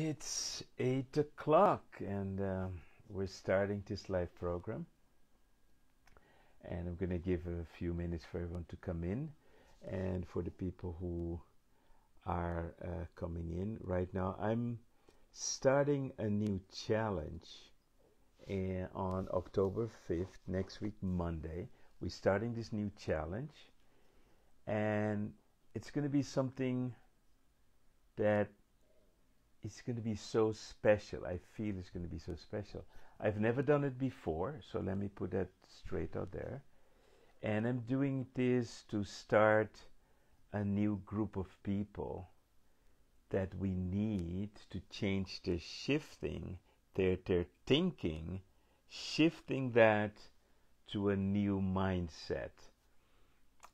It's 8 o'clock, and we're starting this live program. And I'm going to give a few minutes for everyone to come in. And for the people who are coming in right now, I'm starting a new challenge on October 5th, next week, Monday. We're starting this new challenge, and it's going to be something that it's going to be so special. I feel it's going to be so special. I've never done it before, so let me put that straight out there. And I'm doing this to start a new group of people that we need to change their shifting, their thinking, shifting that to a new mindset.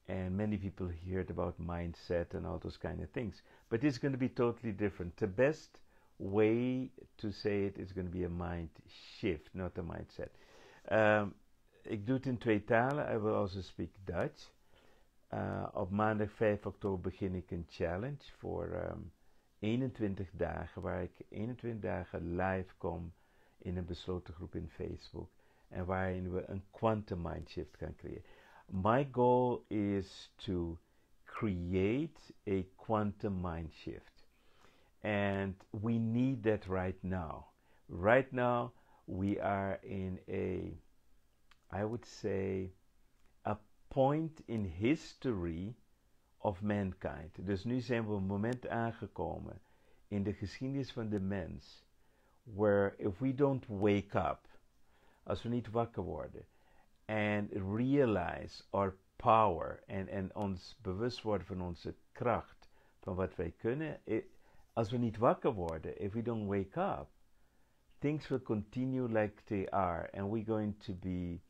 And many people heard about mindset and all those kind of things. But it's going to be totally different. The best way to say it is going to be a mind shift, not a mindset. Ik doe het in 2 talen. I will also speak Dutch. Op maandag 5 oktober begin ik een challenge voor 21 dagen, waar ik 21 dagen live kom in een besloten groep in Facebook. En waarin we een quantum mindshift gaan creëren. My goal is to create a quantum mind shift. And we need that right now. Right now, we are in I would say, a point in history of mankind. Dus nu zijn we op een moment aangekomen in de geschiedenis van de mens, where if we don't wake up, als we niet wakker worden, and realize our power en ons bewust worden van onze kracht, van wat wij kunnen. Als we niet wakker worden, if we don't wake up, things will continue like they are, and we're going to be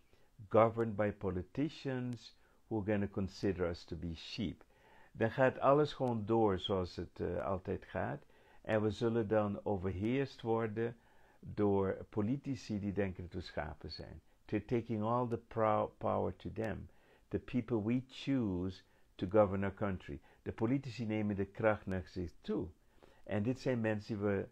governed by politicians who are going to consider us to be sheep. Dan gaat alles gewoon door zoals het altijd gaat, en we zullen dan overheerst worden door politici die denken dat we schapen zijn. They're taking all the power to them. The people we choose to govern our country. De politici nemen de kracht naar zich toe. En dit zijn mensen die we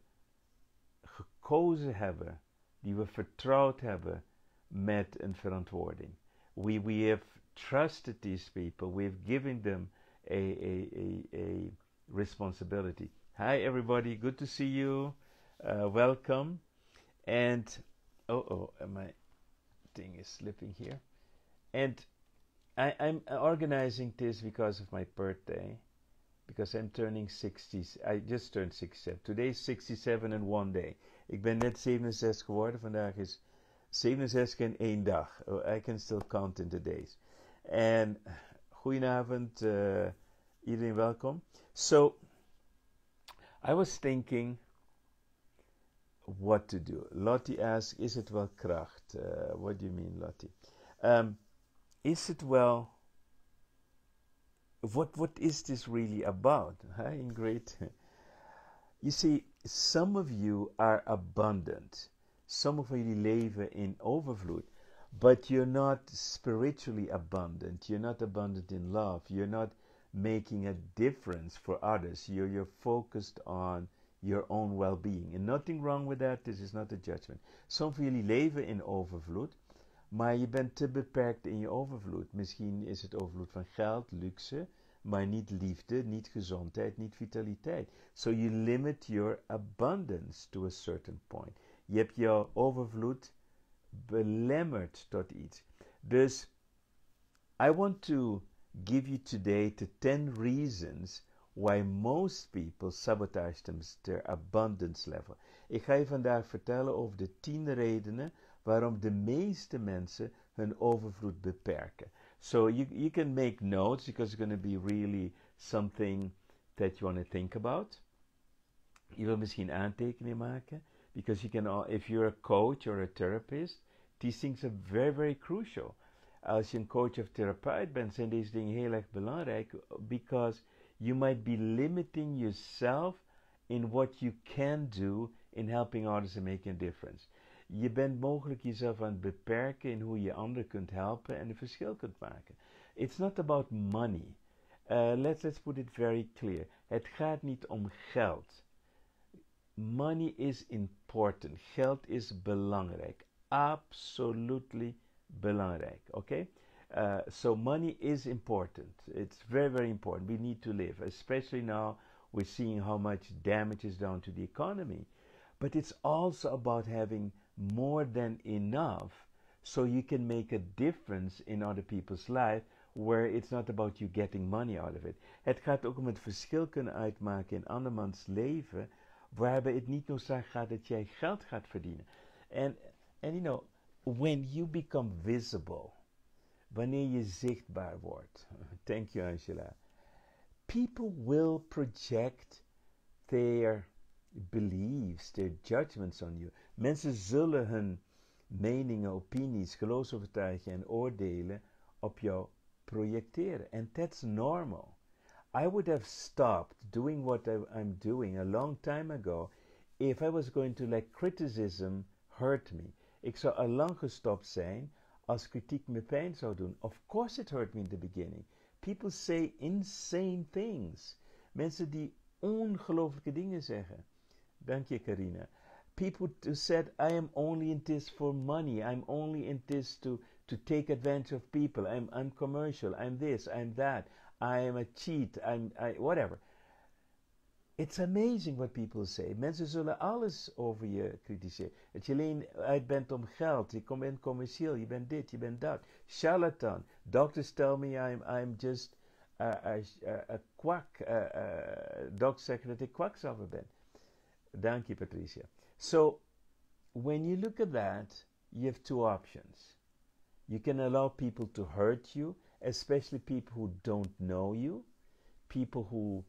gekozen hebben, die we vertrouwd hebben met een verantwoording. We have trusted these people. We have given them a responsibility. Hi everybody, good to see you. Welcome. And my thing is slipping here. And I'm organizing this because of my birthday, because I'm turning 60s. I just turned 67. Today is 67 and 1 day. Ik ben net 67 geworden. Vandaag is 67 en 1 dag. I can still count in the days. En goedenavond, iedereen welkom. So, I was thinking what to do. Lottie asked, is it wel kracht? What do you mean, Lottie? Is it well? What is this really about? Hi, Ingrid. You see, some of you are abundant. Some of you leven in overvloed. But you're not spiritually abundant. You're not abundant in love. You're not making a difference for others. You're focused on your own well-being. And nothing wrong with that. This is not a judgment. Some van jullie leven in overvloed, maar je bent te beperkt in je overvloed. Misschien is het overvloed van geld, luxe, maar niet liefde, niet gezondheid, niet vitaliteit. So you limit your abundance to a certain point. Je hebt jouw overvloed belemmerd tot iets. Dus I want to give you today the 10 reasons why most people sabotage their abundance level. Ik ga je vandaag vertellen over de 10 redenen waarom de meeste mensen hun overvloed beperken. So you can make notes because it's going to be really something that you want to think about. Je wil misschien aantekeningen maken, because you can, if you're a coach or a therapist, these things are very, very crucial. Als je een coach of therapeut bent, zijn deze dingen heel erg belangrijk, because you might be limiting yourself in what you can do in helping others and making a difference. Je bent mogelijk jezelf aan het beperken in hoe je anderen kunt helpen en een verschil kunt maken. It's not about money. Let's put it very clear. Het gaat niet om geld. money is important. Geld is belangrijk. Absolutely belangrijk. Okay? So money is important. It's very, very important. We need to live. Especially now we're seeing how much damage is done to the economy. But it's also about having more than enough so you can make a difference in other people's life where it's not about you getting money out of it. Het gaat ook om het verschil kunnen uitmaken in andermans leven, waarbij het niet noodzakelijk gaat dat jij geld gaat verdienen. And you know, when you become visible, wanneer je zichtbaar wordt, thank you Angela, people will project their beliefs, their judgments on you. Mensen zullen hun meningen, opinies, geloofsovertuigingen en oordelen op jou projecteren. And that's normal. I would have stopped doing what I'm doing a long time ago if I was going to let criticism hurt me. Ik zou al lang gestopt zijn als kritiek me pijn zou doen. Of course it hurt me in the beginning. People say insane things. Mensen die ongelooflijke dingen zeggen. Dank je, Carina. People who said, I am only in this for money. I'm only in this to take advantage of people. I'm commercial. I'm this. I'm that. I am a cheat. Whatever. It's amazing what people say. Mensen zullen alles over je kritiseren. Dat je alleen uit bent om geld. Je bent commercieel. Je bent dit. Je bent dat. Charlatan. Doctors tell me I'm just a quack. Docs zeggen dat ik kwakzalver ben. Dank je, Patricia. So, when you look at that, you have two options. You can allow people to hurt you, especially people who don't know you, people who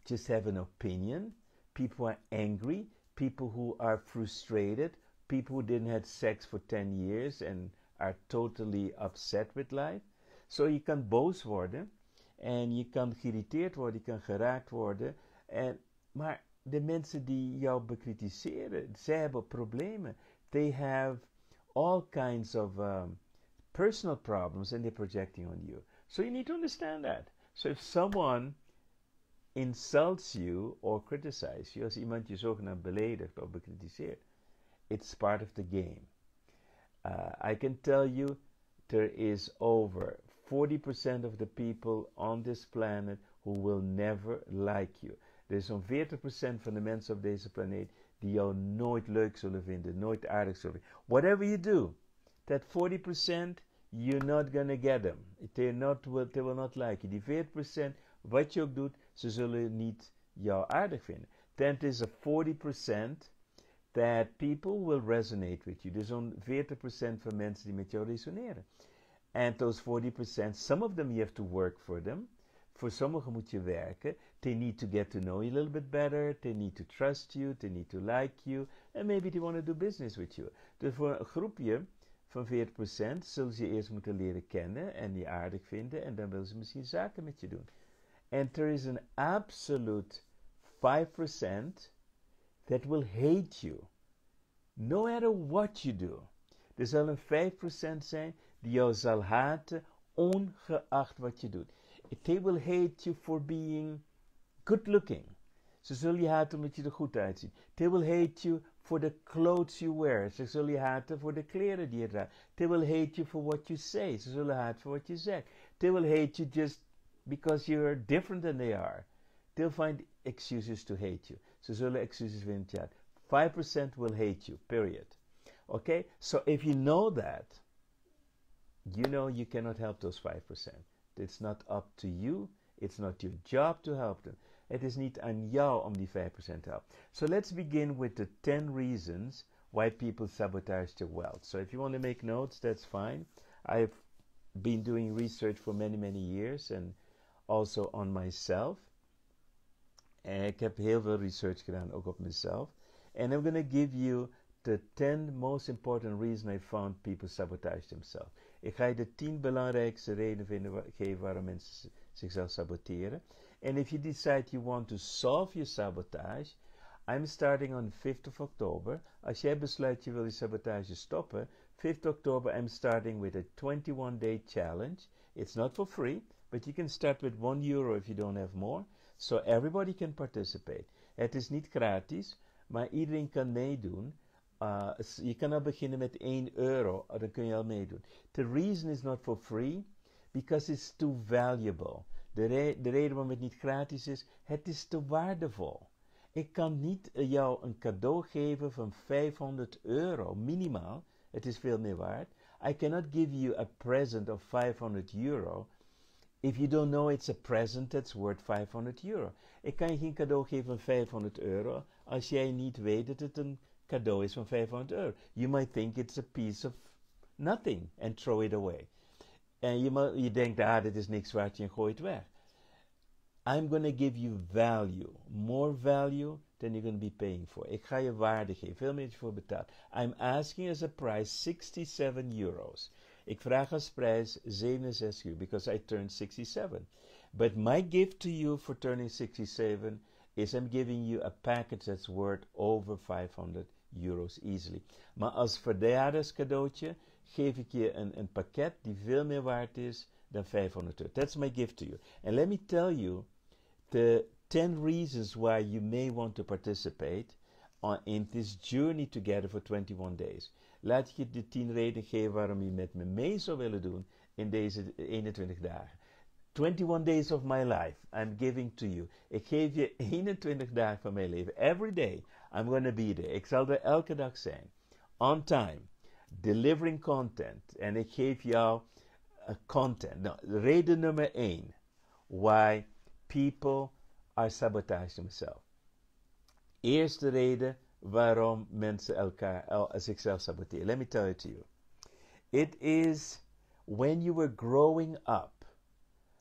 just have an opinion, people who are angry, people who are frustrated, people who didn't have sex for 10 years and are totally upset with life. So je kan boos worden en je kan geïrriteerd worden, je kan geraakt worden. Maar de mensen die jou bekritiseren, zij hebben problemen. They have all kinds of personal problems and they're projecting on you. So you need to understand that. So if someone insults you or criticizes you, als iemand je zogenaamd beledigt of bekritiseert, it's part of the game. I can tell you there is over 40% of the people on this planet who will never like you. Er is zo'n 40% van de mensen op deze planeet die jou nooit leuk zullen vinden, nooit aardig zullen vinden. Whatever you do, that 40%, you're not gonna get them. They will not like you. Die 40%, wat je ook doet, ze zullen niet jou aardig vinden. Then it is a 40% that people will resonate with you. Er is zo'n 40% van mensen die met jou resoneren. And those 40%, some of them you have to work for them. Voor sommigen moet je werken. They need to get to know you a little bit better. They need to trust you. They need to like you. And maybe they want to do business with you. Dus voor een groepje van 40% zullen ze je eerst moeten leren kennen en je aardig vinden. En dan willen ze misschien zaken met je doen. And there is an absolute 5% that will hate you. No matter what you do. Er zal een 5% zijn die jou zal haten, ongeacht wat je doet. They will hate you for being good looking. Ze zullen je haten omdat je er goed uitziet. They will hate you for the clothes you wear. Ze zullen je haten voor de kleren die je draagt. They will hate you for what you say. Ze zullen haten voor wat je zegt. They will hate you just because you're different than they are. They'll find excuses to hate you. Ze zullen excuses vinden te haten. 5% will hate you, period. Okay? So if you know that, you know you cannot help those 5%. It's not up to you. It's not your job to help them. Het is niet aan jou om die 5% te helpen. So let's begin with the 10 reasons why people sabotage their wealth. So if you want to make notes, that's fine. I've been doing research for many, many years and also on myself. En ik heb heel veel research gedaan, ook op mezelf. And I'm going to give you the 10 most important reasons I found people sabotage themselves. Ik ga je de 10 belangrijkste redenen geven waarom mensen zichzelf saboteren. And if you decide you want to solve your sabotage, I'm starting on 5th of October. Als jij besluit je wil je sabotage stoppen, 5th October I'm starting with a 21-day challenge. It's not for free, but you can start with €1 if you don't have more. So everybody can participate. Het is niet gratis, maar iedereen kan meedoen. Je kan al beginnen met €1, dan kun je al meedoen. The reason is not for free, because it's too valuable. De reden waarom het niet gratis is, het is te waardevol. Ik kan niet jou een cadeau geven van €500, minimaal. Het is veel meer waard. I cannot give you a present of €500 if you don't know it's a present that's worth €500. Ik kan je geen cadeau geven van €500 als jij niet weet dat het een cadeau is van €500. You might think it's a piece of nothing and throw it away. En je denkt, dit is niks waard, je gooit weg. I'm going to give you value. More value than you're going to be paying for. Ik ga je waarde geven, veel meer voor betaald. I'm asking as a price €67. Ik vraag als prijs €67, because I turned 67. But my gift to you for turning 67 is I'm giving you a package that's worth over €500 easily. Maar als verjaardagscadeautje geef ik je een pakket die veel meer waard is dan €500. That's my gift to you. And let me tell you the 10 reasons why you may want to participate in this journey together for 21 days. Laat ik je de 10 redenen geven waarom je met me mee zou willen doen in deze 21 dagen. 21 days of my life I'm giving to you. Ik geef je 21 dagen van mijn leven. Every day I'm going to be there. Ik zal er elke dag zijn. On time. Delivering content. En ik geef jou content. Nou, reden nummer 1. Why people are sabotaging themselves. Eerste reden waarom mensen zichzelf saboteren. Let me tell it to you. It is when you were growing up.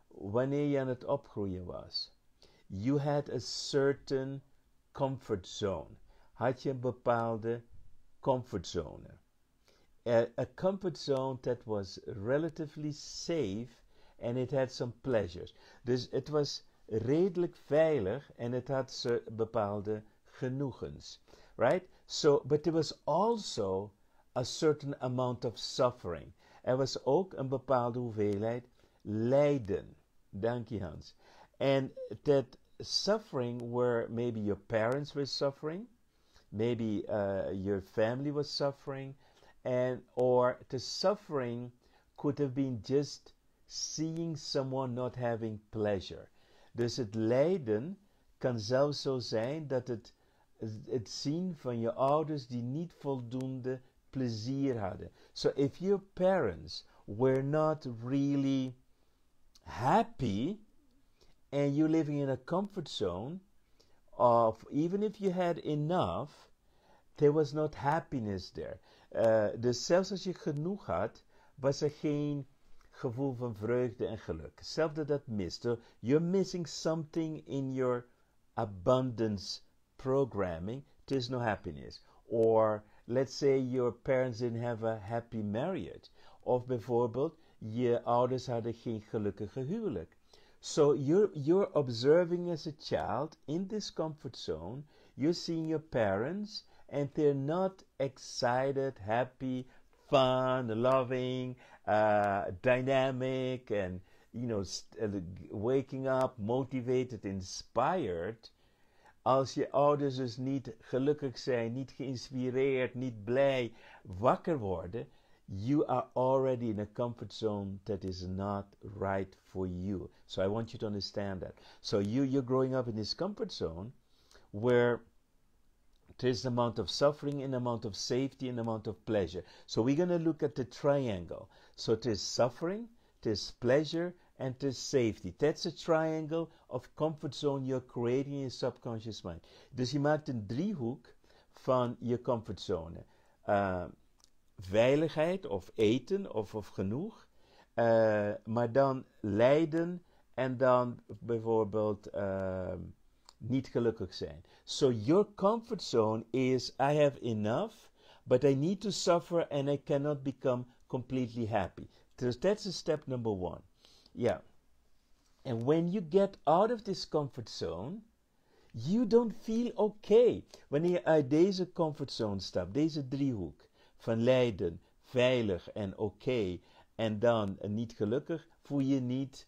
Wanneer je aan het opgroeien was. You had a certain comfort zone. Had je een bepaalde comfort zone. A comfort zone that was relatively safe and it had some pleasures. Dus het was redelijk veilig en het had bepaalde genoegens. Right? So, but there was also a certain amount of suffering. Er was ook een bepaalde hoeveelheid lijden. Dank je, Hans. And that suffering where maybe your parents were suffering, maybe your family was suffering, or the suffering could have been just seeing someone not having pleasure. Dus het lijden kan zelfs zo zijn dat het zien van je ouders die niet voldoende plezier hadden. So if your parents were not really happy and you're living in a comfort zone of even if you had enough, there was not happiness there. Dus zelfs als je genoeg had, was er geen gevoel van vreugde en geluk. Zelfs dat mist. So you're missing something in your abundance programming. There's no happiness. Or let's say your parents didn't have a happy marriage. Of bijvoorbeeld, je ouders hadden geen gelukkige huwelijk. So you're observing as a child in this comfort zone, you're seeing your parents and they're not excited, happy, fun, loving, dynamic, and waking up, motivated, inspired. Als je ouders dus niet gelukkig zijn, niet geïnspireerd, niet blij, wakker worden, you are already in a comfort zone that is not right for you. So I want you to understand that. So you're growing up in this comfort zone where there's an amount of suffering, an amount of safety, and an amount of pleasure. So we're going to look at the triangle. So there's suffering, there's pleasure, and there's safety. That's a triangle of comfort zone you're creating in your subconscious mind. Dus je maakt een driehoek van je comfortzone. Veiligheid of eten of genoeg. Maar dan lijden en dan bijvoorbeeld niet gelukkig zijn. So your comfort zone is I have enough, but I need to suffer and I cannot become completely happy. So that's a step number 1. Yeah. And when you get out of this comfort zone, you don't feel okay. Wanneer je uit deze comfort zone stapt, deze driehoek van lijden, veilig en oké, en dan niet gelukkig, voel je niet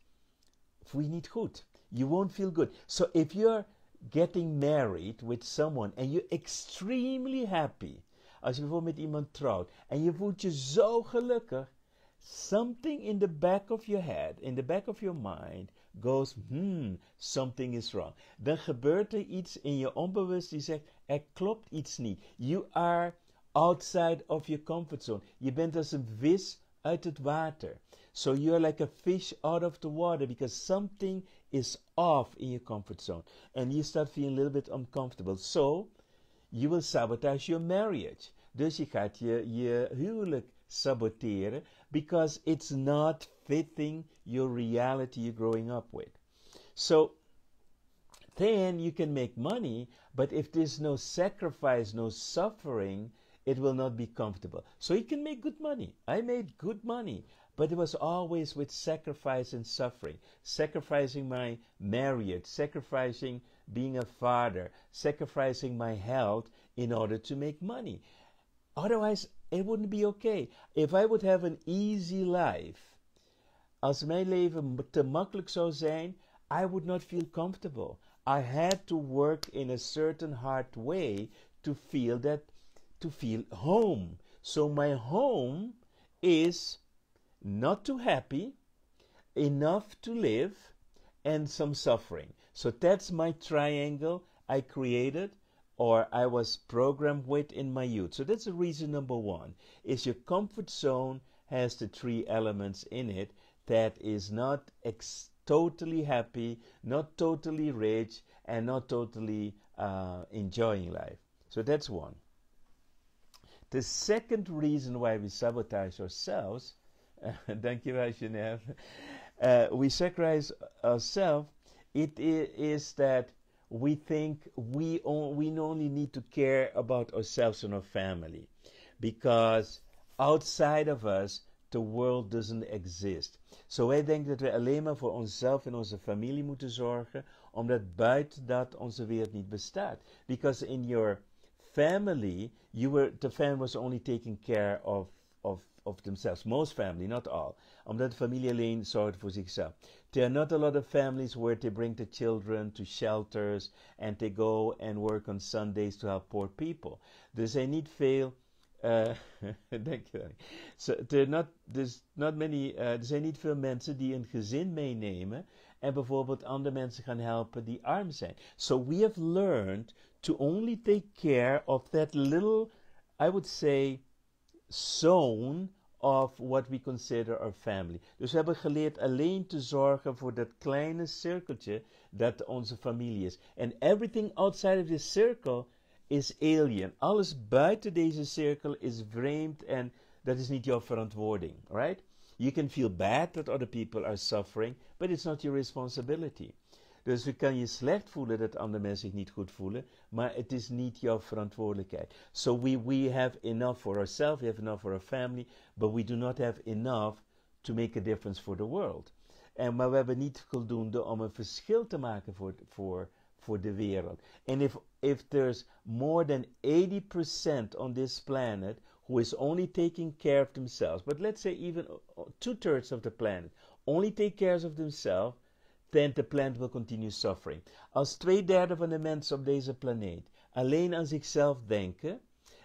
goed. You won't feel good. So if you're getting married with someone and you're extremely happy. Als je bijvoorbeeld met iemand trouwt en je voelt je zo gelukkig, something in the back of your head, in the back of your mind, goes, something is wrong. Dan gebeurt er iets in je onbewust die zegt, er klopt iets niet. You are outside of your comfort zone. Je bent als een vis uit het water. So you're like a fish out of the water because something is off in your comfort zone. And you start feeling a little bit uncomfortable. So you will sabotage your marriage. Dus je gaat je huwelijk saboteren because it's not fitting your reality you're growing up with. So then you can make money, but if there's no sacrifice, no suffering, it will not be comfortable. So you can make good money. I made good money, but it was always with sacrifice and suffering. Sacrificing my marriage, sacrificing being a father, sacrificing my health in order to make money. Otherwise, it wouldn't be okay. If I would have an easy life, als mijn leven te makkelijk zou zijn, I would not feel comfortable. I had to work in a certain hard way to feel home. So my home is not too happy, enough to live, and some suffering. So that's my triangle I created, or I was programmed with in my youth. So that's the reason number one, is your comfort zone has the three elements in it that is not totally happy, not totally rich, and not totally enjoying life. So that's one. The second reason why we sabotage ourselves, dankjewel Genevieve, we sacrifice ourselves, it is that we think we only need to care about ourselves and our family because outside of us the world doesn't exist. Zo wij denken dat wij alleen maar voor onszelf en onze familie moeten zorgen, omdat buiten dat onze wereld niet bestaat. Because in your family, the family was only taking care of themselves. Most family, not all. Omdat de familie alleen zorgt voor zichzelf. There are not a lot of families where they bring the children to shelters and they go and work on Sundays to help poor people. Er zijn niet veel... Denk je dat? So, er zijn niet veel mensen die een gezin meenemen en bijvoorbeeld andere mensen gaan helpen die arm zijn. So we have learned to only take care of that little, I would say, zone of what we consider our family. Dus we hebben geleerd alleen te zorgen voor dat kleine cirkeltje dat onze familie is. And everything outside of this circle is alien. Alles buiten deze cirkel is vreemd en dat is niet jouw verantwoording, right? You can feel bad that other people are suffering, but it's not your responsibility. Dus je kan je slecht voelen dat andere mensen zich niet goed voelen, maar het is niet jouw verantwoordelijkheid. So we have enough for ourselves, we have enough for our family, but we do not have enough to make a difference for the world. Maar we hebben niet voldoende om een verschil te maken voor de wereld. And if there's more than 80% on this planet who is only taking care of themselves, but let's say even 2/3 of the planet only take care of themselves, then the planet will continue suffering. Als 2/3 van de mensen op deze planeet alleen aan zichzelf denken,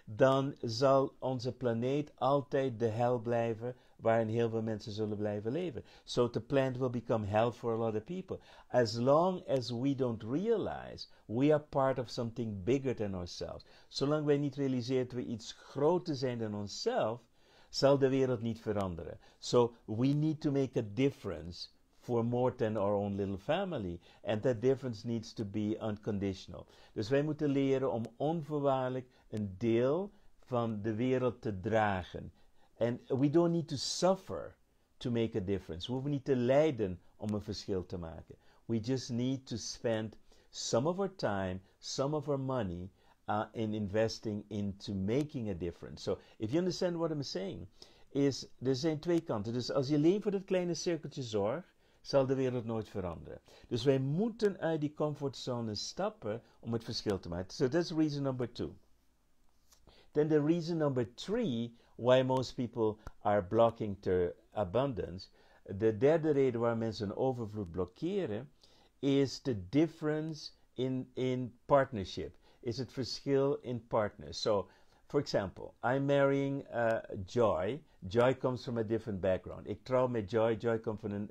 dan zal onze planeet altijd de hel blijven waarin heel veel mensen zullen blijven leven. So the planet will become hell for a lot of people. As long as we don't realize we are part of something bigger than ourselves. Zolang wij niet realiseren dat we iets groter zijn dan onszelf, zal de wereld niet veranderen. So we need to make a difference for more than our own little family. And that difference needs to be unconditional. Dus wij moeten leren om onvoorwaardelijk een deel van de wereld te dragen. And we don't need to suffer to make a difference. We hoeven niet te lijden om een verschil te maken. We just need to spend some of our time, some of our money in investing into making a difference. So, if you understand what I'm saying, er zijn twee kanten. Dus als je alleen voor dat kleine cirkeltje zorgt, zal de wereld nooit veranderen. Dus wij moeten uit die comfortzone stappen om het verschil te maken. So that's reason number 2. Then the reason number 3 why most people are blocking their abundance. De derde reden waar mensen een overvloed blokkeren is the difference in partnership? Is het verschil in partners? So, for example, I'm marrying Joy. Joy comes from a different background. Ik trouw met Joy. Joy komt van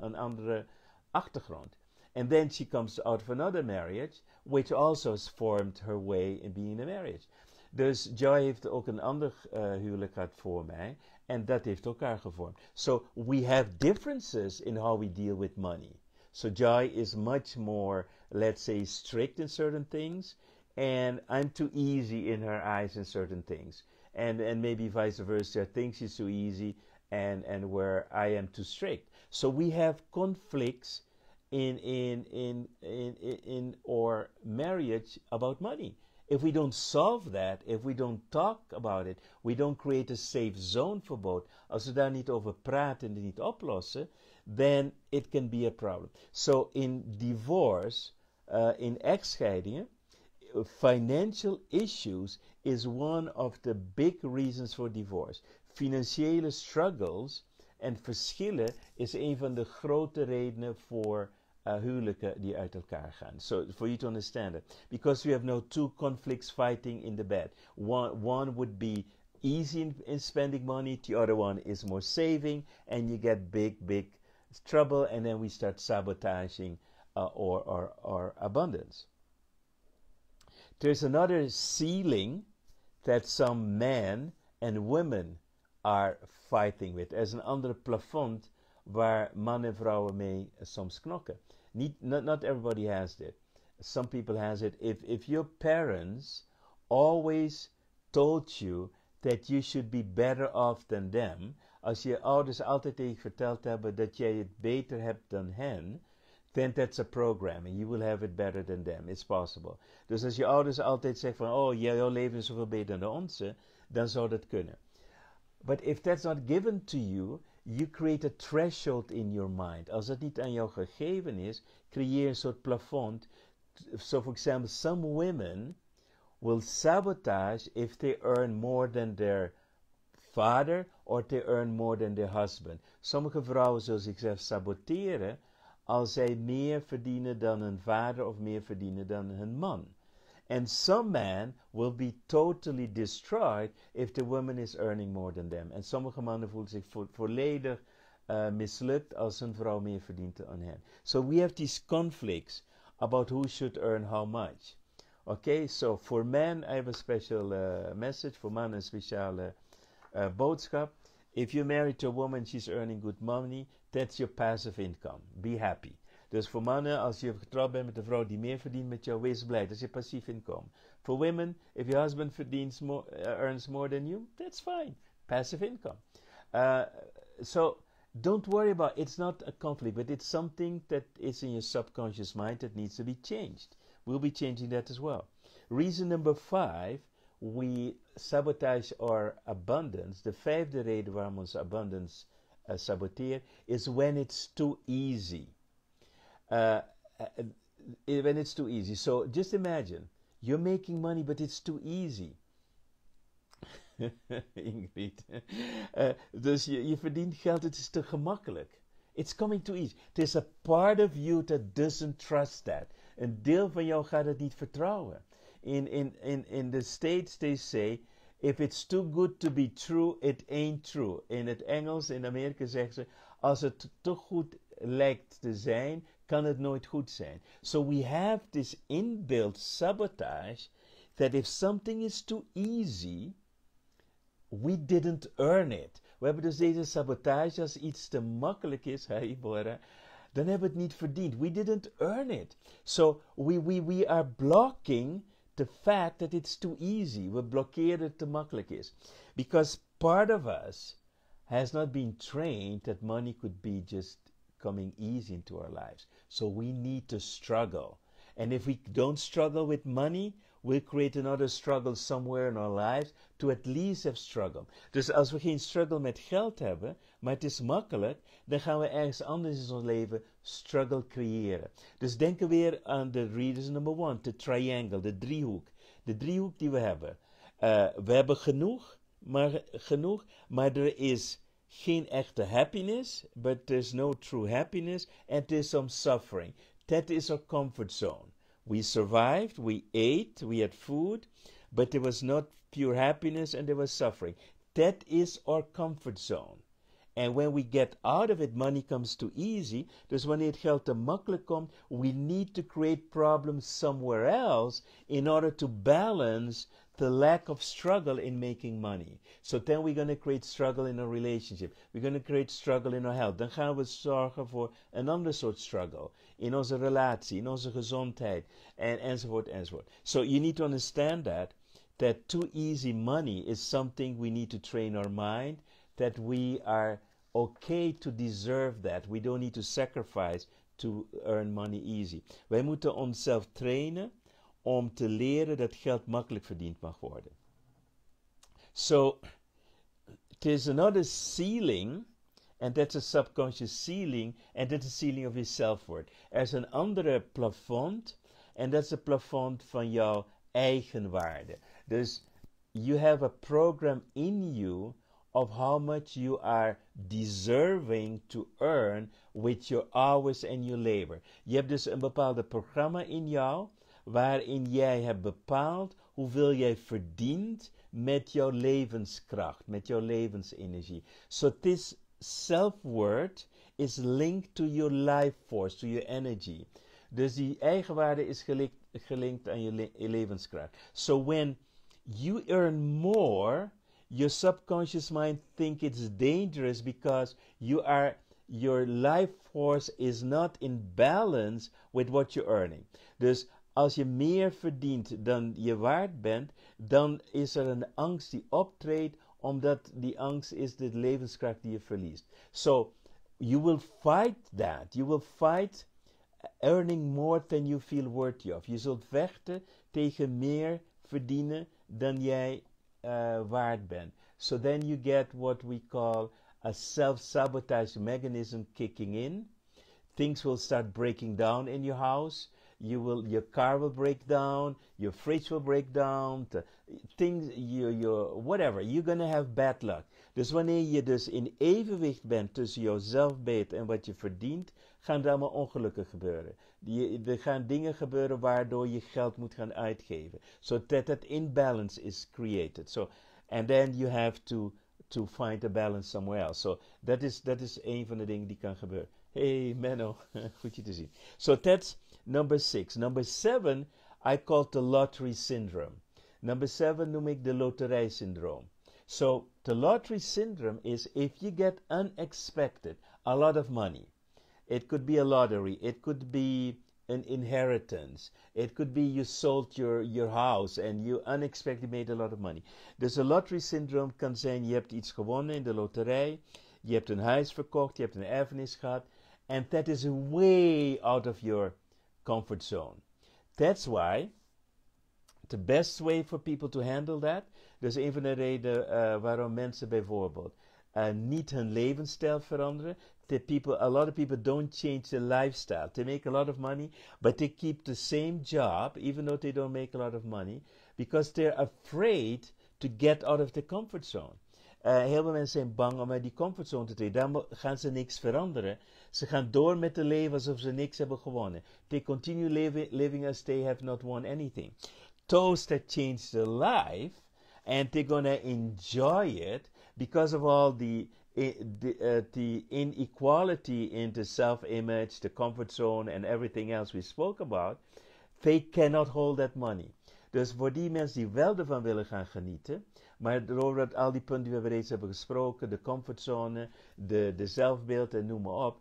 een andere achtergrond. And then she comes out of another marriage, which also has formed her way in being a marriage. Dus Joy heeft ook een ander huwelijk gehad voor mij. En dat heeft ook haar gevormd. So we have differences in how we deal with money. So Joy is much more, let's say, strict in certain things. And I'm too easy in her eyes in certain things. And maybe vice versa. I think she's too easy and where I am too strict. So we have conflicts in our marriage about money. If we don't solve that, if we don't talk about it, we don't create a safe zone for both. Als we daar niet over praten en het niet oplossen, then it can be a problem. So in divorce, in echtscheidingen, financial issues is one of the big reasons for divorce. Financiële struggles en verschillen is een van de grote redenen voor huwelijken die uit elkaar gaan. So for you to understand it, because we have no two conflicts fighting in the bed. One would be easy in spending money, the other one is more saving, and you get big trouble, and then we start sabotaging our abundance. There's another ceiling that some men and women are fighting with. Er is een ander plafond waar mannen en vrouwen mee soms knokken. Not everybody has it. Some people has it. If your parents always told you that you should be better off than them, als je ouders altijd tegen je verteld hebben dat jij het beter hebt dan hen, then that's a programming. You will have it better than them. It's possible. Dus als je ouders altijd zeggen van, oh, jouw leven is zoveel beter dan de onze, dan zou dat kunnen. But if that's not given to you, you create a threshold in your mind. Als dat niet aan jou gegeven is, creëer een soort plafond. So for example, some women will sabotage if they earn more than their father or they earn more than their husband. Sommige vrouwen zullen zichzelf saboteren als zij meer verdienen dan hun vader of meer verdienen dan hun man. And some man will be totally destroyed if the woman is earning more than them. En sommige mannen voelen zich volledig mislukt als een vrouw meer verdient dan hen. So we have these conflicts about who should earn how much. Okay, so for men I have a special message. Voor mannen een speciale boodschap. If you're married to a woman, she's earning good money, that's your passive income. Be happy. Dus voor mannen, als je getrouwd bent met een vrouw die meer verdient met jou, wees blij. Dat is je passief inkomen. For women, if your husband earns more than you, that's fine. Passive income. So don't worry about it. It's not a conflict, but it's something that is in your subconscious mind that needs to be changed. We'll be changing that as well. Reason number 5, we sabotage our abundance. De 5e reden waarom onze abundance saboteren is when it's too easy. When it's too easy. So just imagine, you're making money, but it's too easy. Ingrid. Dus je verdient geld, het is te gemakkelijk. It's coming too easy. There's a part of you that doesn't trust that. Een deel van jou gaat het niet vertrouwen. In the States they say, if it's too good to be true, it ain't true. In het Engels, in Amerika zeggen ze, als het te goed lijkt te zijn, kan het nooit goed zijn. So we have this inbuilt sabotage that if something is too easy, we didn't earn it. We hebben dus deze sabotage als iets te makkelijk is, hey Bora, dan hebben we het niet verdiend. We didn't earn it. So we are blocking the fact that it's too easy. We blokkeren het te makkelijk is. Because part of us has not been trained that money could be just coming easy into our lives. So we need to struggle. And if we don't struggle with money, we'll create another struggle somewhere in our lives to at least have struggle. Dus als we geen struggle met geld hebben, maar het is makkelijk, dan gaan we ergens anders in ons leven struggle creëren. Dus denken weer aan de reason number 1, de triangle, de driehoek. De driehoek die we hebben. We hebben genoeg, maar er is geen echte happiness, but there's no true happiness, and there's some suffering. That is our comfort zone. We survived, we ate, we had food, but there was not pure happiness and there was suffering. That is our comfort zone. En when we get out of it, money comes too easy. Dus wanneer het geld te makkelijk komt, we need to create problems somewhere else in order to balance the lack of struggle in making money. So then we're going to create struggle in a relationship. We're going to create struggle in our health. Dan gaan we zorgen voor een ander soort struggle. In onze relatie, in onze gezondheid, enzovoort, enzovoort. So you need to understand that too easy money is something we need to train our mind, that we are okay to deserve that. We don't need to sacrifice to earn money easy. Wij moeten onszelf trainen om te leren dat geld makkelijk verdiend mag worden. So, there's another ceiling, and that's a subconscious ceiling, and that's the ceiling of your self-worth. Er is een andere plafond, and that's the plafond van jouw eigenwaarde. Dus, you have a program in you of how much you are deserving to earn with your hours and your labor. Je hebt dus een bepaalde programma in jou, waarin jij hebt bepaald hoeveel jij verdient met jouw levenskracht, met jouw levensenergie. So this self-worth is linked to your life force, to your energy. Dus die eigenwaarde is gelinkt aan je levenskracht. So when you earn more, your subconscious mind thinks it's dangerous because your life force is not in balance with what you're earning. Dus als je meer verdient dan je waard bent, dan is er een angst die optreedt, omdat die angst is de levenskracht die je verliest. So, you will fight that. You will fight earning more than you feel worthy of. Je zult vechten tegen meer verdienen dan jij waard bent. So then you get what we call a self-sabotage mechanism kicking in. Things will start breaking down in your house. Your car will break down, your fridge will break down, whatever. You're gonna have bad luck. Dus wanneer je dus in evenwicht bent tussen jouw zelfbeeld en wat je verdient, gaan er allemaal ongelukken gebeuren. Er gaan dingen gebeuren waardoor je geld moet gaan uitgeven. So that imbalance is created. So, and then you have to find a balance somewhere else. So dat is een van de dingen die kan gebeuren. Hey Menno, goed je te zien. So that's number 6. Number 7, I call the lottery syndrome. Number 7 noem ik de loterijsyndroom. So, the lottery syndrome is if you get unexpected, a lot of money. It could be a lottery. It could be an inheritance. It could be you sold your house and you unexpectedly made a lot of money. Dus de lottery syndrome kan zijn, je hebt iets gewonnen in de loterij, je hebt een huis verkocht, je hebt een erfenis gehad, and that is way out of your comfort zone. That's why the best way for people to handle that, dus een van de redenen waarom mensen bijvoorbeeld niet hun levensstijl veranderen. A lot of people don't change their lifestyle. They make a lot of money, but they keep the same job, even though they don't make a lot of money, because they're afraid to get out of the comfort zone. Heel veel mensen zijn bang om uit die comfortzone te treden. Dan gaan ze niks veranderen. Ze gaan door met te leven alsof ze niks hebben gewonnen. They continue living as they have not won anything. Those that change their life, and they're gonna enjoy it because of all the inequality in the self-image, the comfort zone, and everything else we spoke about, they cannot hold that money. Dus voor die mensen die wel ervan willen gaan genieten, maar doordat al die punten die we reeds hebben gesproken, de comfortzone, de zelfbeeld en noem maar op,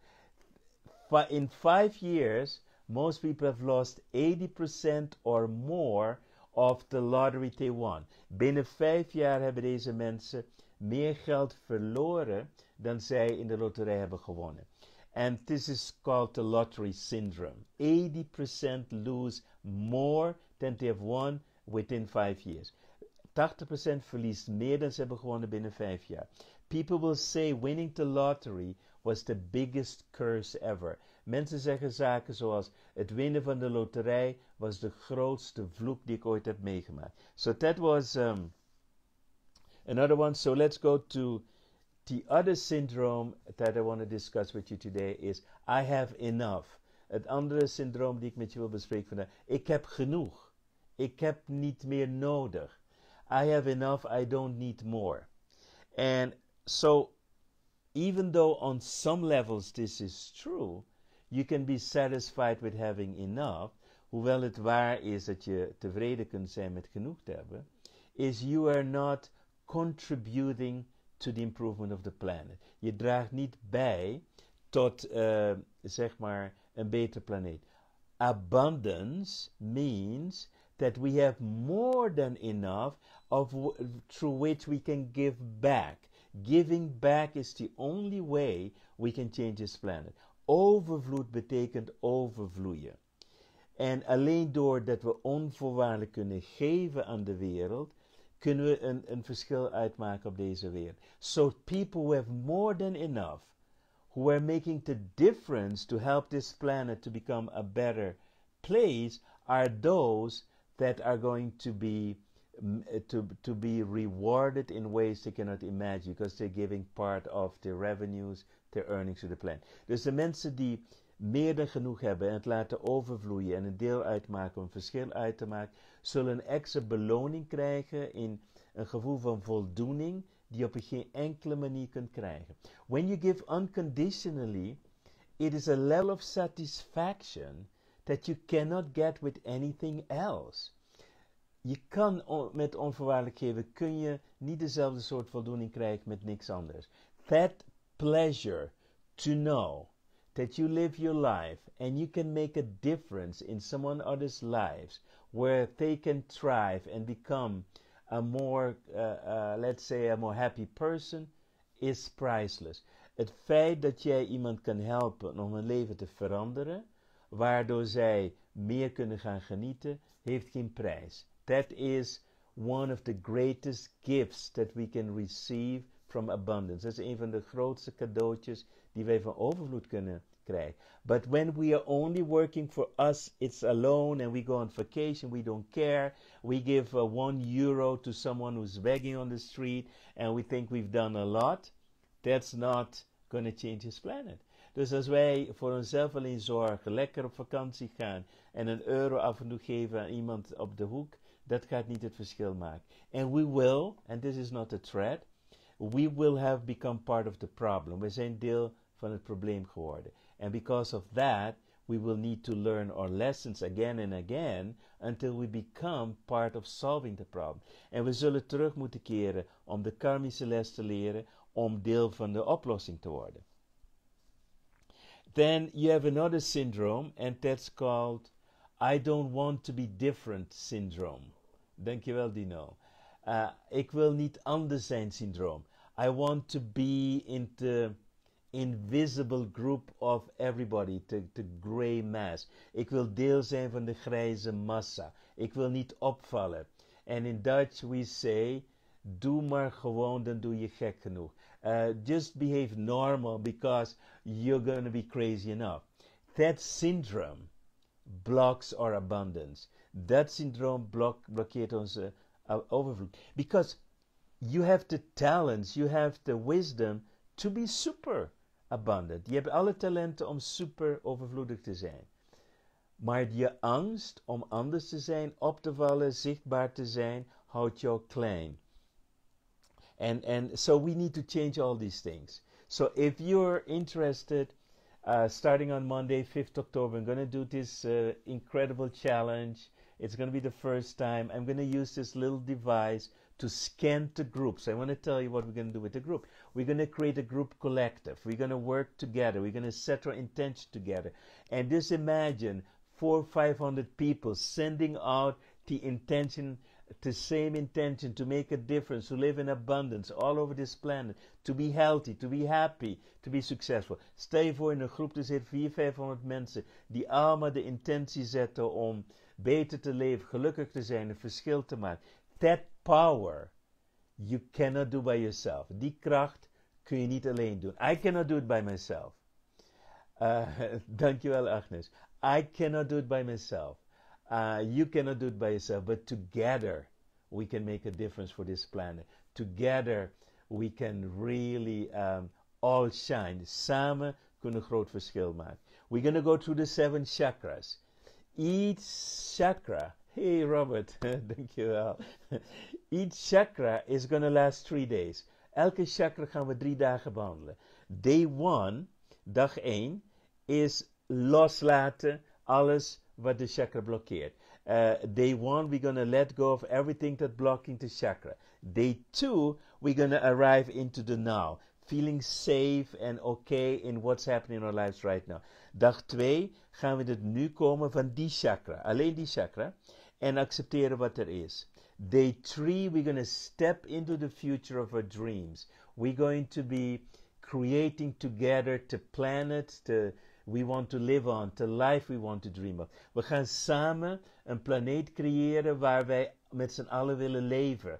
in 5 years, most people have lost 80% or more of the lottery they won. Binnen 5 jaar hebben deze mensen meer geld verloren dan zij in de loterij hebben gewonnen. And this is called the lottery syndrome. 80% lose more than they have won within 5 years. 80% verliest meer dan ze hebben gewonnen binnen 5 jaar. People will say winning the lottery was the biggest curse ever. Mensen zeggen zaken zoals het winnen van de loterij was de grootste vloek die ik ooit heb meegemaakt. So that was another one. So let's go to the other syndrome that I want to discuss with you today is I have enough. Het andere syndroom die ik met je wil bespreken vandaag. Ik heb genoeg. Ik heb niet meer nodig. I have enough, I don't need more. And so, even though on some levels this is true, you can be satisfied with having enough, hoewel het waar is dat je tevreden kunt zijn met genoeg te hebben, is you are not contributing to the improvement of the planet. Je draagt niet bij tot, zeg maar, een beter planeet. Abundance means that we have more than enough through which we can give back. Giving back is the only way we can change this planet. Overvloed betekent overvloeien. En alleen doordat we onvoorwaardelijk kunnen geven aan de wereld, kunnen we een verschil uitmaken op deze wereld. So people who have more than enough, who are making the difference to help this planet to become a better place, are those that are going to be rewarded in ways they cannot imagine, because they're giving part of their revenues, their earnings to the planet. Dus de mensen die meer dan genoeg hebben en het laten overvloeien en een deel uitmaken om een verschil uit te maken, zullen een extra beloning krijgen in een gevoel van voldoening die je op een geen enkele manier kunt krijgen. When you give unconditionally, it is a level of satisfaction that you cannot get with anything else. Je kan met onvoorwaardelijk geven, kun je niet dezelfde soort voldoening krijgen met niks anders. That pleasure to know that you live your life and you can make a difference in someone other's lives where they can thrive and become a more, let's say, a more happy person is priceless. Het feit dat jij iemand kan helpen om hun leven te veranderen, waardoor zij meer kunnen gaan genieten, heeft geen prijs. That is one of the greatest gifts that we can receive from abundance. Dat is een van de grootste cadeautjes die wij van overvloed kunnen krijgen. But when we are only working for us, it's alone, and we go on vacation, we don't care. We give €1 to someone who's begging on the street, and we think we've done a lot. That's not going to change this planet. Dus als wij voor onszelf alleen zorgen, lekker op vakantie gaan en €1 af en toe geven aan iemand op de hoek, dat gaat niet het verschil maken. And we will, and this is not a threat, we will have become part of the problem. We zijn deel van het probleem geworden. And because of that, we will need to learn our lessons again and again until we become part of solving the problem. En we zullen terug moeten keren om de karmische les te leren, om deel van de oplossing te worden. Then you have another syndrome, and that's called I don't want to be different syndrome. Dankjewel, Dino. Ik wil niet anders zijn syndroom. I want to be in the invisible group of everybody, the gray mass. Ik wil deel zijn van de grijze massa. Ik wil niet opvallen. And in Dutch we say, doe maar gewoon, dan doe je gek genoeg. Just behave normal because you're going to be crazy enough. That syndrome blocks our abundance. That syndrome blokkeert onze overvloed. Because you have the talents, you have the wisdom to be super abundant. Je hebt alle talenten om super overvloedig te zijn. Maar je angst om anders te zijn, op te vallen, zichtbaar te zijn, houdt jou klein. And so we need to change all these things. So if you're interested, starting on Monday, 5th October, I'm going to do this incredible challenge. It's going to be the first time. I'm going to use this little device to scan the groups. I want to tell you what we're going to do with the group. We're going to create a group collective. We're going to work together. We're going to set our intention together. And just imagine 400 or 500 people sending out the intention, the same intention to make a difference, to live in abundance all over this planet, to be healthy, to be happy, to be successful. Stel je voor in een groep te zitten, 400, 500 mensen die allemaal de intentie zetten om beter te leven, gelukkig te zijn, een verschil te maken. That power you cannot do by yourself. Die kracht kun je niet alleen doen. I cannot do it by myself. Dankjewel, Agnes. I cannot do it by myself. You cannot do it by yourself, but together we can make a difference for this planet. Together we can really all shine. Samen kunnen een groot verschil maken. We're going to go through the 7 chakras. Each chakra, hey Robert, dankjewel. Each chakra is going to last 3 days. Elke chakra gaan we 3 dagen behandelen. Day 1, dag 1, is loslaten alles wat de chakra blokkeert. Day 1, we're going to let go of everything that's blocking the chakra. Day 2, we're going to arrive into the now. Feeling safe and okay in what's happening in our lives right now. Dag 2 gaan we het nu komen van die chakra. Alleen die chakra. En accepteren wat er is. Day 3, we're going to step into the future of our dreams. We're going to be creating together the planet we want to live on, the life we want to dream of. We gaan samen een planeet creëren waar wij met z'n allen willen leven.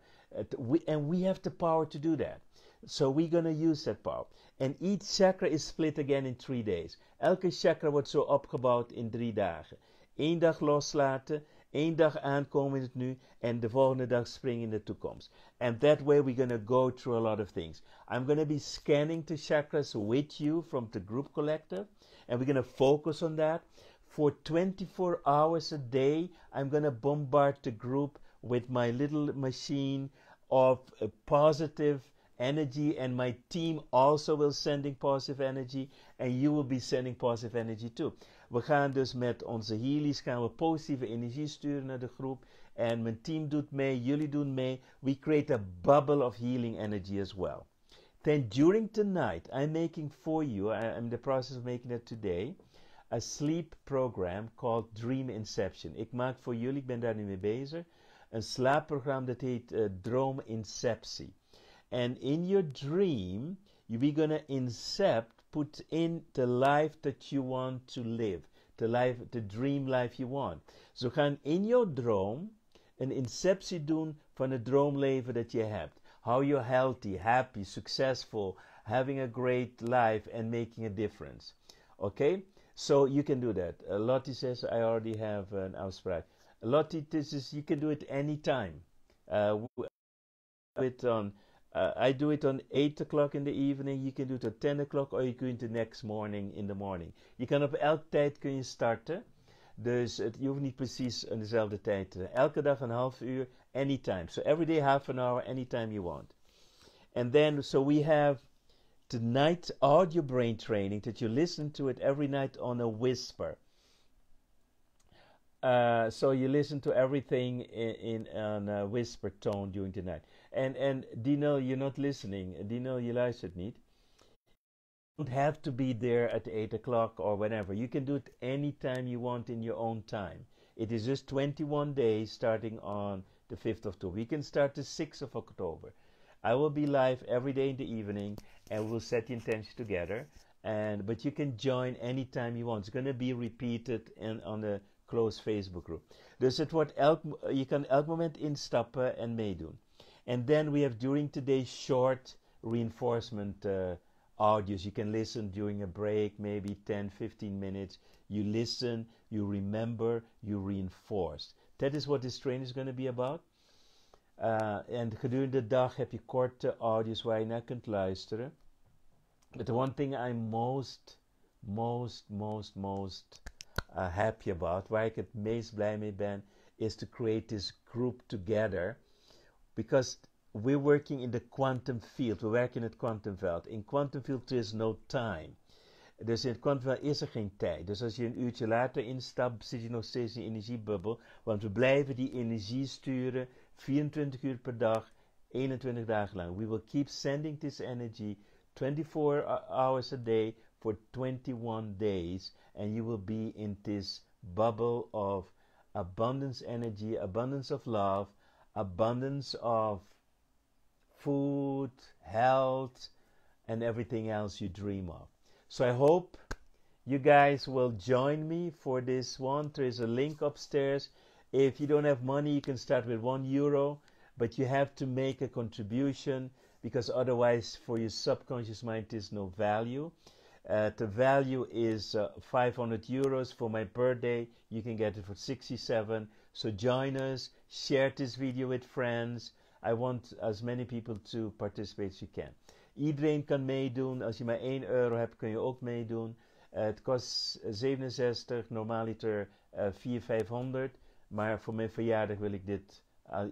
And we have the power to do that. So we're going to use that power. And each chakra is split again in 3 days. Elke chakra wordt zo opgebouwd in 3 dagen. 1 dag loslaten, 1 dag aankomen in het nu, en de volgende dag springen in de toekomst. And that way we're going to go through a lot of things. I'm going to be scanning the chakras with you from the group collective, and we're going to focus on that. For 24 hours a day, I'm going to bombard the group with my little machine of positive energy, and my team also will sending positive energy, and you will be sending positive energy too. We gaan dus met onze healies gaan we positieve energie sturen naar de groep, en mijn team doet mee, jullie doen mee. We create a bubble of healing energy as well. Then during the night, I'm making for you, I'm in the process of making it today, a sleep program called Dream Inception. Ik maak voor jullie, ik ben daar nu mee bezig, een slaapprogramma dat heet Droominceptie. And in your dream, we're going to incept, put in the life that you want to live. The dream life you want. So gaan in your droom een inceptie doen van het droomleven dat je hebt. How you're healthy, happy, successful, having a great life and making a difference. Okay? So you can do that. Lottie says, I already have an afspraak. Lottie, you can do it anytime. I do it on 8 o'clock in the evening. You can do it at 10 o'clock, or you can do it the next morning in the morning. Je kan op elke tijd kun je starten. Dus je hoeft niet precies aan dezelfde tijd te. Elke dag een half uur, anytime. So every day half an hour, anytime you want. And then, so we have tonight audio brain training that you listen to it every night on a whisper. So you listen to everything on a whisper tone during the night. And Dino, you're not listening. Dino, je luistert niet. You don't have to be there at 8 o'clock or whenever. You can do it anytime you want in your own time. It is just 21 days starting on the 5th of October. You can start the 6th of October. I will be live every day in the evening, and we'll set the intention together. But you can join anytime you want. It's going to be repeated on the closed Facebook group. Dus het wordt je kan elk moment instappen en meedoen. And then we have during today's short reinforcement audios. You can listen during a break, maybe 10, 15 minutes. You listen, you remember, you reinforce. That is what this training is going to be about. En gedurende de dag heb je korte audios waar je naar kunt luisteren. But the one thing I'm most happy about, waar ik het meest blij mee ben, is to create this group together. Because we're working in the quantum field. We werken in het quantumveld. In quantum field there is no time. Dus in het quantumveld is er geen tijd. Dus als je een uurtje later instapt, zit je nog steeds in die energiebubbel. Want we blijven die energie sturen 24 uur per dag, 21 dagen lang. We will keep sending this energy 24 hours a day for 21 days. And you will be in this bubble of abundance energy, abundance of love, abundance of food, health, and everything else you dream of. So I hope you guys will join me for this one. There is a link upstairs. If you don't have money, you can start with €1, but you have to make a contribution, because otherwise for your subconscious mind there's no value. The value is €500 for my birthday. You can get it for 67. So join us, share this video with friends. I want as many people to participate as you can. Iedereen kan meedoen. Als je maar €1 hebt, kun je ook meedoen. Het kost 67, normaaliter 400, 500. Maar voor mijn verjaardag wil ik dit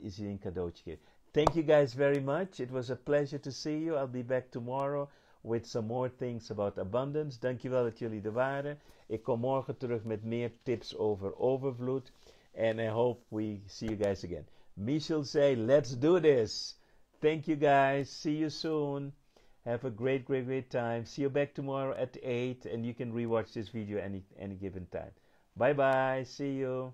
is hier een cadeautje geven. Thank you guys very much. It was a pleasure to see you. I'll be back tomorrow with some more things about abundance. Dankjewel dat jullie er waren. Ik kom morgen terug met meer tips over overvloed. And I hope we see you guys again. Michel say, let's do this. Thank you guys. See you soon. Have a great, great, great time. See you back tomorrow at 8. And you can rewatch this video any given time. Bye-bye. See you.